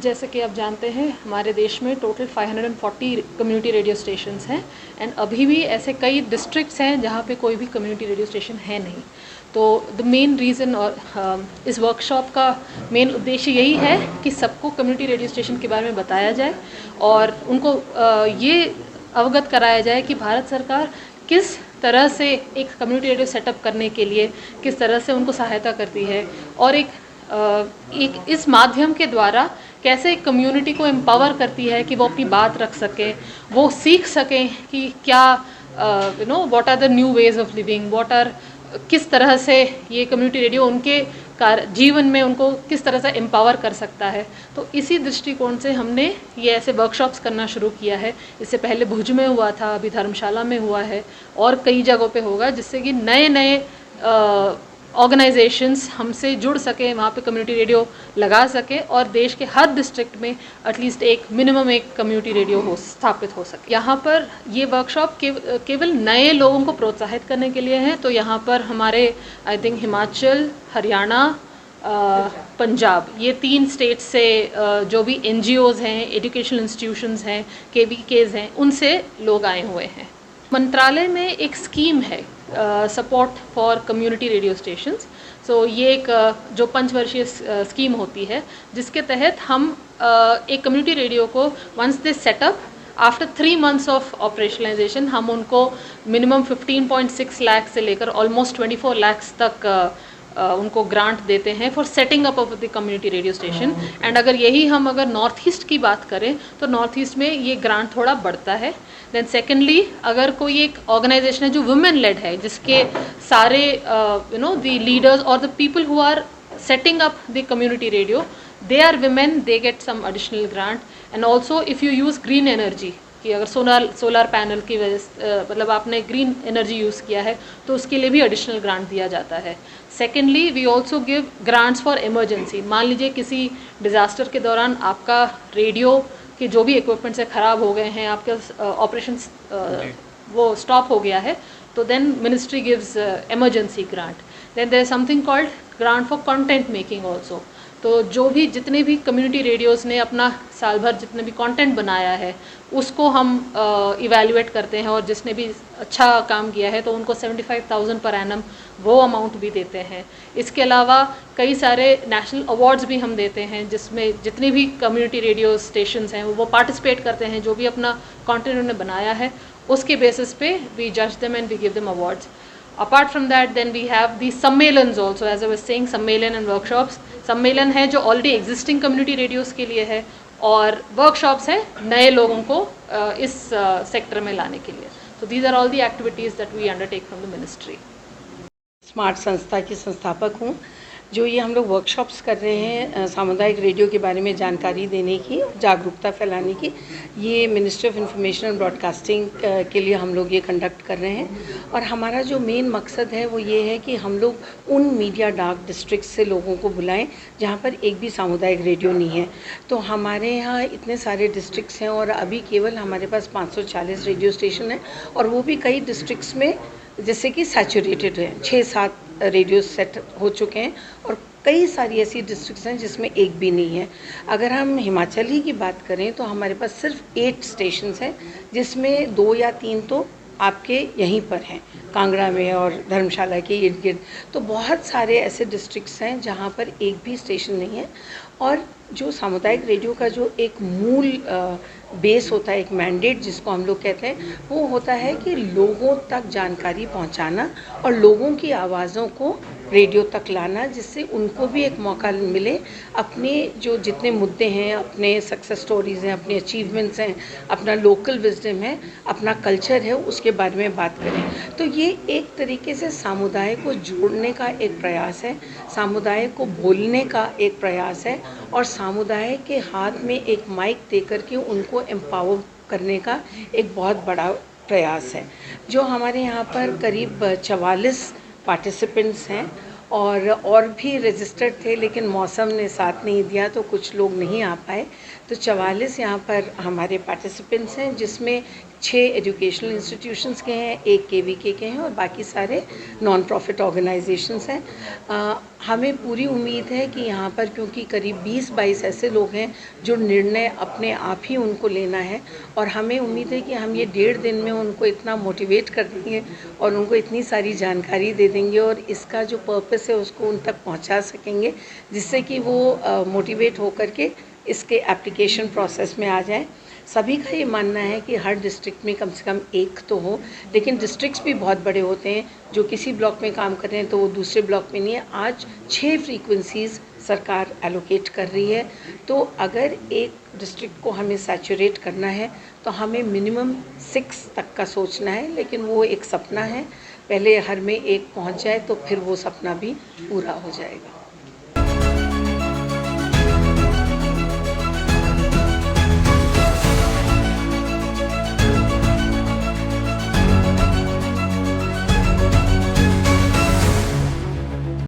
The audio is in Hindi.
जैसे कि आप जानते हैं हमारे देश में टोटल 540 कम्युनिटी रेडियो स्टेशंस हैं एंड अभी भी ऐसे कई डिस्ट्रिक्ट्स हैं जहाँ पे कोई भी कम्युनिटी रेडियो स्टेशन है नहीं। तो द मेन रीज़न और इस वर्कशॉप का मेन उद्देश्य यही है कि सबको कम्युनिटी रेडियो स्टेशन के बारे में बताया जाए और उनको ये अवगत कराया जाए कि भारत सरकार किस तरह से एक कम्युनिटी रेडियो सेटअप करने के लिए किस तरह से उनको सहायता करती है और एक इस माध्यम के द्वारा कैसे एक कम्युनिटी को एम्पावर करती है कि वो अपनी बात रख सके, वो सीख सकें कि क्या what are the new ways of living, किस तरह से ये कम्युनिटी रेडियो उनके जीवन में उनको किस तरह से एम्पावर कर सकता है। तो इसी दृष्टिकोण से हमने ये ऐसे वर्कशॉप्स करना शुरू किया है। इससे पहले भुज में हुआ था, अभी धर्मशाला में हुआ है और कई जगहों पे होगा, जिससे कि नए नए ऑर्गेनाइजेशंस हमसे जुड़ सके, वहाँ पे कम्युनिटी रेडियो लगा सके और देश के हर डिस्ट्रिक्ट में एटलीस्ट मिनिमम एक कम्युनिटी रेडियो स्थापित हो सके। यहाँ पर ये वर्कशॉप केवल नए लोगों को प्रोत्साहित करने के लिए है। तो यहाँ पर हमारे आई थिंक हिमाचल, हरियाणा, पंजाब, ये 3 स्टेट्स से जो भी NGOs हैं, एजुकेशनल इंस्टीट्यूशंस हैं, KVKs हैं, उनसे लोग आए हुए हैं। मंत्रालय में एक स्कीम है support for community radio stations. So ये एक जो 5 वर्षीय स्कीम होती है, जिसके तहत हम एक कम्युनिटी रेडियो को once they set up after 3 months of operationalisation हम उनको मिनिमम 15.6 लाख से लेकर ऑलमोस्ट 24 लाख तक उनको ग्रांट देते हैं for setting up of the community radio station. And अगर नॉर्थ ईस्ट की बात करें तो नॉर्थ ईस्ट में ये ग्रांट थोड़ा बढ़ता है। देन सेकेंडली, अगर कोई एक ऑर्गेनाइजेशन है जो वुमेन लेड है, जिसके सारे द लीडर्स और the people who are setting up the community radio, they are women, they get some additional grant. And also if you use green energy, कि अगर सोलर पैनल की वजह से मतलब आपने ग्रीन एनर्जी यूज़ किया है तो उसके लिए भी एडिशनल ग्रांट दिया जाता है। Secondly, we also give grants for emergency. मान लीजिए किसी डिज़ास्टर के दौरान आपका रेडियो के जो भी इक्विपमेंट्स है ख़राब हो गए हैं, आपके ऑपरेशन वो स्टॉप हो गया है, तो then ministry gives emergency grant. Then there is something called grant for content making also. तो जितने भी कम्युनिटी रेडियोज़ ने अपना साल भर जितने भी कंटेंट बनाया है उसको हम इवैल्यूएट करते हैं, और जिसने भी अच्छा काम किया है तो उनको 75,000 पर एनम वो अमाउंट भी देते हैं। इसके अलावा कई सारे नेशनल अवार्ड्स भी हम देते हैं, जिसमें जितनी भी कम्युनिटी रेडियो स्टेशंस हैं वो पार्टिसिपेट करते हैं। जो भी अपना कंटेंट उन्होंने बनाया है उसके बेसिस पे वी जज them and we give them awards. Apart from that, then we have the सम्मेलन्स also, as I was saying, sammelan and workshops. सम्मेलन है जो ऑलरेडी एग्जिस्टिंग कम्युनिटी रेडियोज़ के लिए है, और वर्कशॉप्स हैं नए लोगों को इस सेक्टर में लाने के लिए। So these are all the activities that we undertake from the ministry. Smart संस्था की संस्थापक हूँ। जो ये हम लोग वर्कशॉप्स कर रहे हैं सामुदायिक रेडियो के बारे में जानकारी देने की, जागरूकता फैलाने की, ये ministry of information and broadcasting के लिए हम लोग ये कंडक्ट कर रहे हैं। और हमारा जो मेन मकसद है वो ये है कि हम लोग उन मीडिया डार्क डिस्ट्रिक्ट से लोगों को बुलाएं जहाँ पर एक भी सामुदायिक रेडियो नहीं है। तो हमारे यहाँ इतने सारे डिस्ट्रिक्ट्स हैं और अभी केवल हमारे पास 540 रेडियो स्टेशन हैं, और वो भी कई डिस्ट्रिक्ट्स में जैसे कि सैचुरेटेड है, 6-7 रेडियो सेट हो चुके हैं, और कई सारी ऐसी डिस्ट्रिक्ट्स हैं जिसमें एक भी नहीं है। अगर हम हिमाचल ही की बात करें तो हमारे पास सिर्फ 8 स्टेशंस हैं, जिसमें 2 या 3 तो आपके यहीं पर हैं, कांगड़ा में और धर्मशाला के इर्द गिर्द। तो बहुत सारे ऐसे डिस्ट्रिक्ट्स हैं जहाँ पर एक भी स्टेशन नहीं है। और जो सामुदायिक रेडियो का जो एक मूल बेस होता है, एक मैंडेट जिसको हम लोग कहते हैं, वो होता है कि लोगों तक जानकारी पहुंचाना और लोगों की आवाज़ों को रेडियो तक लाना, जिससे उनको भी एक मौका मिले अपने जो जितने मुद्दे हैं, अपने सक्सेस स्टोरीज़ हैं, अपने अचीवमेंट्स हैं, अपना लोकल विजडम है, अपना कल्चर है, उसके बारे में बात करें। तो ये एक तरीके से समुदाय को जोड़ने का एक प्रयास है, समुदाय को बोलने का एक प्रयास है, और समुदाय के हाथ में एक माइक देकर के उनको एम्पावर करने का एक बहुत बड़ा प्रयास है। जो हमारे यहाँ पर करीब 44 पार्टिसिपेंट्स हैं, और भी रजिस्टर्ड थे, लेकिन मौसम ने साथ नहीं दिया तो कुछ लोग नहीं आ पाए। तो 44 यहाँ पर हमारे पार्टिसिपेंट्स हैं, जिसमें 6 एजुकेशनल इंस्टीट्यूशंस के हैं, 1 KVK के हैं और बाकी सारे नॉन प्रॉफिट ऑर्गेनाइजेशंस हैं। हमें पूरी उम्मीद है कि यहाँ पर, क्योंकि करीब 20-22 ऐसे लोग हैं जो निर्णय अपने आप ही उनको लेना है, और हमें उम्मीद है कि हम ये 1.5 दिन में उनको इतना मोटिवेट कर देंगे और उनको इतनी सारी जानकारी दे देंगे और इसका जो पर्पस है उसको उन तक पहुँचा सकेंगे, जिससे कि वो मोटिवेट होकर के इसके एप्लीकेशन प्रोसेस में आ जाएं। सभी का ये मानना है कि हर डिस्ट्रिक्ट में कम से कम एक तो हो, लेकिन डिस्ट्रिक्ट्स भी बहुत बड़े होते हैं, जो किसी ब्लॉक में काम कर रहे हैं तो वो दूसरे ब्लॉक में नहीं है। आज 6 फ्रीक्वेंसीज़ सरकार एलोकेट कर रही है, तो अगर एक डिस्ट्रिक्ट को हमें सैचुरेट करना है तो हमें मिनिमम 6 तक का सोचना है, लेकिन वो एक सपना है। पहले हर में एक पहुंच जाए तो फिर वो सपना भी पूरा हो जाएगा।